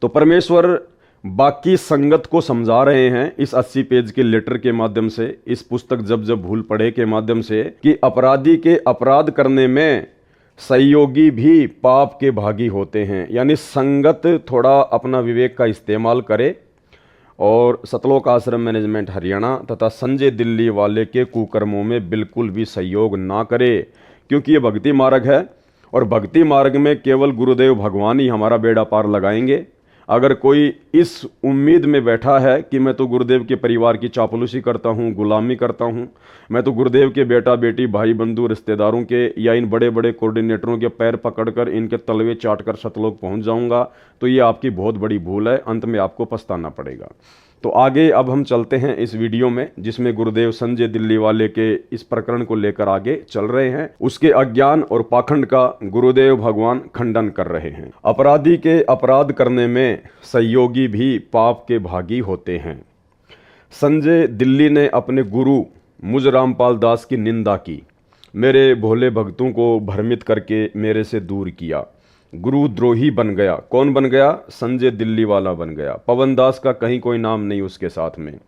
तो परमेश्वर बाकी संगत को समझा रहे हैं इस 80 पेज के लेटर के माध्यम से, इस पुस्तक जब जब भूल पड़े के माध्यम से, कि अपराधी के अपराध करने में सहयोगी भी पाप के भागी होते हैं। यानी संगत थोड़ा अपना विवेक का इस्तेमाल करे और सतलोक आश्रम मैनेजमेंट हरियाणा तथा संजय दिल्ली वाले के कुकर्मों में बिल्कुल भी सहयोग ना करे, क्योंकि ये भक्ति मार्ग है और भक्ति मार्ग में केवल गुरुदेव भगवान ही हमारा बेड़ा पार लगाएंगे। अगर कोई इस उम्मीद में बैठा है कि मैं तो गुरुदेव के परिवार की चापलूसी करता हूँ, गुलामी करता हूँ, मैं तो गुरुदेव के बेटा बेटी भाई बंधु रिश्तेदारों के या इन बड़े बड़े कोऑर्डिनेटरों के पैर पकड़कर इनके तलवे चाटकर सतलोक पहुँच जाऊँगा, तो ये आपकी बहुत बड़ी भूल है, अंत में आपको पछताना पड़ेगा। तो आगे अब हम चलते हैं इस वीडियो में, जिसमें गुरुदेव संजय दिल्ली वाले के इस प्रकरण को लेकर आगे चल रहे हैं। उसके अज्ञान और पाखंड का गुरुदेव भगवान खंडन कर रहे हैं। अपराधी के अपराध करने में सहयोगी भी पाप के भागी होते हैं। संजय दिल्ली ने अपने गुरु मुझ रामपाल दास की निंदा की, मेरे भोले भक्तों को भ्रमित करके मेरे से दूर किया, गुरुद्रोही बन गया। कौन बन गया? संजय दिल्ली वाला बन गया। पवन दास का कहीं कोई नाम नहीं उसके साथ में।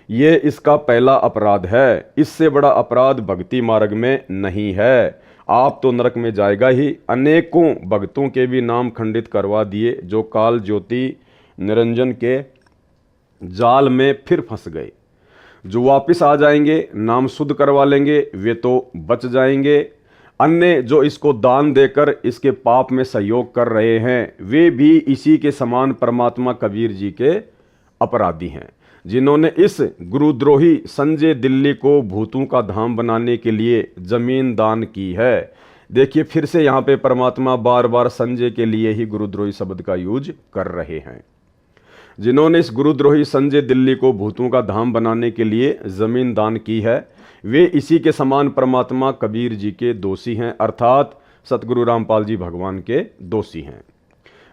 ये इसका पहला अपराध है। इससे बड़ा अपराध भक्ति मार्ग में नहीं है। आप तो नरक में जाएगा ही। अनेकों भक्तों के भी नाम खंडित करवा दिए जो काल ज्योति निरंजन के जाल में फिर फंस गए। जो वापिस आ जाएंगे, नाम शुद्ध करवा लेंगे, वे तो बच जाएंगे। अन्य जो इसको दान देकर इसके पाप में सहयोग कर रहे हैं, वे भी इसी के समान परमात्मा कबीर जी के अपराधी हैं, जिन्होंने इस गुरुद्रोही संजय दिल्ली को भूतों का धाम बनाने के लिए जमीन दान की है। देखिए फिर से यहाँ पे परमात्मा बार बार संजय के लिए ही गुरुद्रोही शब्द का यूज कर रहे हैं। जिन्होंने इस गुरुद्रोही संजय दिल्ली को भूतों का धाम बनाने के लिए जमीन दान की है, वे इसी के समान परमात्मा कबीर जी के दोषी हैं, अर्थात सतगुरु रामपाल जी भगवान के दोषी हैं।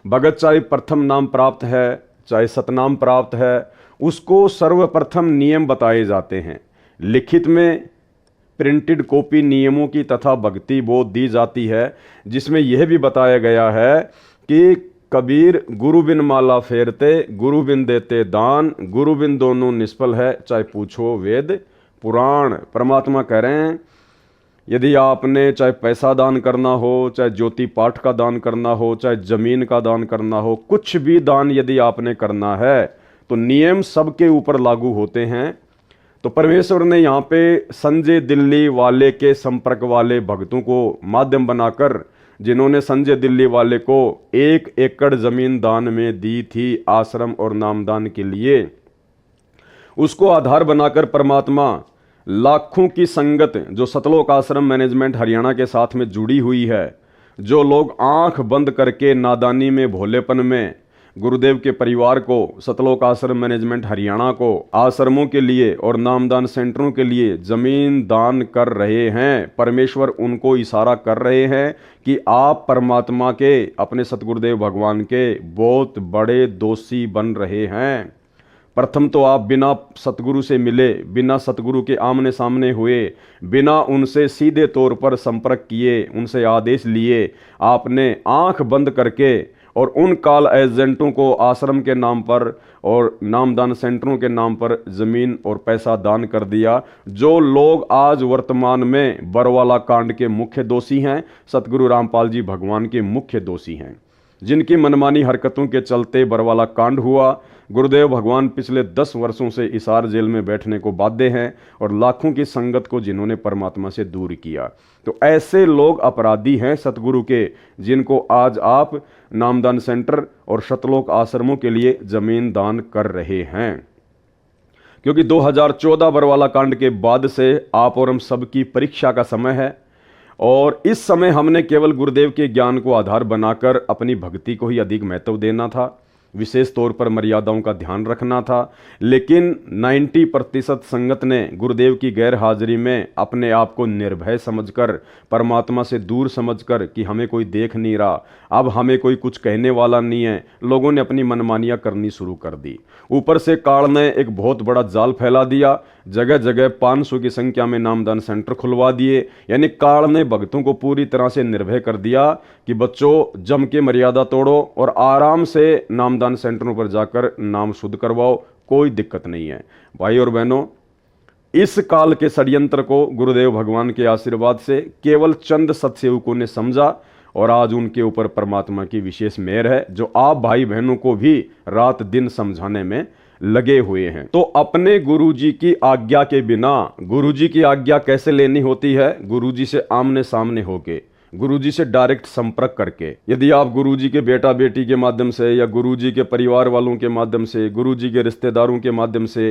भगत चाहे प्रथम नाम प्राप्त है, चाहे सतनाम प्राप्त है, उसको सर्वप्रथम नियम बताए जाते हैं। लिखित में प्रिंटेड कॉपी नियमों की तथा भक्ति बोध दी जाती है, जिसमें यह भी बताया गया है कि कबीर गुरु बिन माला फेरते, गुरु बिन देते दान, गुरु बिन दोनों निष्फल है, चाहे पूछो वेद पुराण। परमात्मा कह रहे हैं यदि आपने चाहे पैसा दान करना हो, चाहे ज्योति पाठ का दान करना हो, चाहे जमीन का दान करना हो, कुछ भी दान यदि आपने करना है तो नियम सबके ऊपर लागू होते हैं। तो परमेश्वर ने यहाँ पे संजय दिल्ली वाले के संपर्क वाले भक्तों को माध्यम बनाकर, जिन्होंने संजय दिल्ली वाले को 1 एकड़ जमीन दान में दी थी आश्रम और नामदान के लिए, उसको आधार बनाकर परमात्मा लाखों की संगत जो सतलोक आश्रम मैनेजमेंट हरियाणा के साथ में जुड़ी हुई है, जो लोग आंख बंद करके नादानी में भोलेपन में गुरुदेव के परिवार को, सतलोक आश्रम मैनेजमेंट हरियाणा को आश्रमों के लिए और नामदान सेंटरों के लिए जमीन दान कर रहे हैं, परमेश्वर उनको इशारा कर रहे हैं कि आप परमात्मा के, अपने सतगुरुदेव भगवान के बहुत बड़े दोषी बन रहे हैं। प्रथम तो आप बिना सतगुरु से मिले, बिना सतगुरु के आमने सामने हुए, बिना उनसे सीधे तौर पर संपर्क किए, उनसे आदेश लिए, आपने आंख बंद करके और उन काल एजेंटों को आश्रम के नाम पर और नामदान सेंटरों के नाम पर जमीन और पैसा दान कर दिया। जो लोग आज वर्तमान में बरवाला कांड के मुख्य दोषी हैं, सतगुरु रामपाल जी भगवान के मुख्य दोषी हैं, जिनकी मनमानी हरकतों के चलते बरवाला कांड हुआ। गुरुदेव भगवान पिछले 10 वर्षों से हिसार जेल में बैठने को बाध्य हैं और लाखों की संगत को जिन्होंने परमात्मा से दूर किया। तो ऐसे लोग अपराधी हैं सतगुरु के, जिनको आज आप नामदान सेंटर और सतलोक आश्रमों के लिए जमीन दान कर रहे हैं। क्योंकि 2014 बरवाला कांड के बाद से आप और हम सबकी परीक्षा का समय है और इस समय हमने केवल गुरुदेव के ज्ञान को आधार बनाकर अपनी भक्ति को ही अधिक महत्व देना था, विशेष तौर पर मर्यादाओं का ध्यान रखना था। लेकिन 90% संगत ने गुरुदेव की गैर हाजिरी में अपने आप को निर्भय समझकर, परमात्मा से दूर समझकर कि हमें कोई देख नहीं रहा, अब हमें कोई कुछ कहने वाला नहीं है, लोगों ने अपनी मनमानियां करनी शुरू कर दी। ऊपर से काल ने एक बहुत बड़ा जाल फैला दिया, जगह जगह 500 की संख्या में नामदान सेंटर खुलवा दिए। यानी काल ने भक्तों को पूरी तरह से निर्भय कर दिया कि बच्चों जम के मर्यादा तोड़ो और आराम से नामदान सेंटरों पर जाकर नाम शुद्ध करवाओ, कोई दिक्कत नहीं है। भाई और बहनों, इस काल के षड्यंत्र को गुरुदेव भगवान के आशीर्वाद से केवल चंद सत्सेवकों ने समझा और आज उनके ऊपर परमात्मा की विशेष मेहर है, जो आप भाई बहनों को भी रात दिन समझाने में लगे हुए हैं। तो अपने गुरुजी की आज्ञा के बिना गुरुजी की आज्ञा कैसे लेनी होती है? गुरुजी से आमने सामने होके, गुरुजी से डायरेक्ट संपर्क करके। यदि आप गुरुजी के बेटा बेटी के माध्यम से या गुरुजी के परिवार वालों के माध्यम से, गुरुजी के रिश्तेदारों के माध्यम से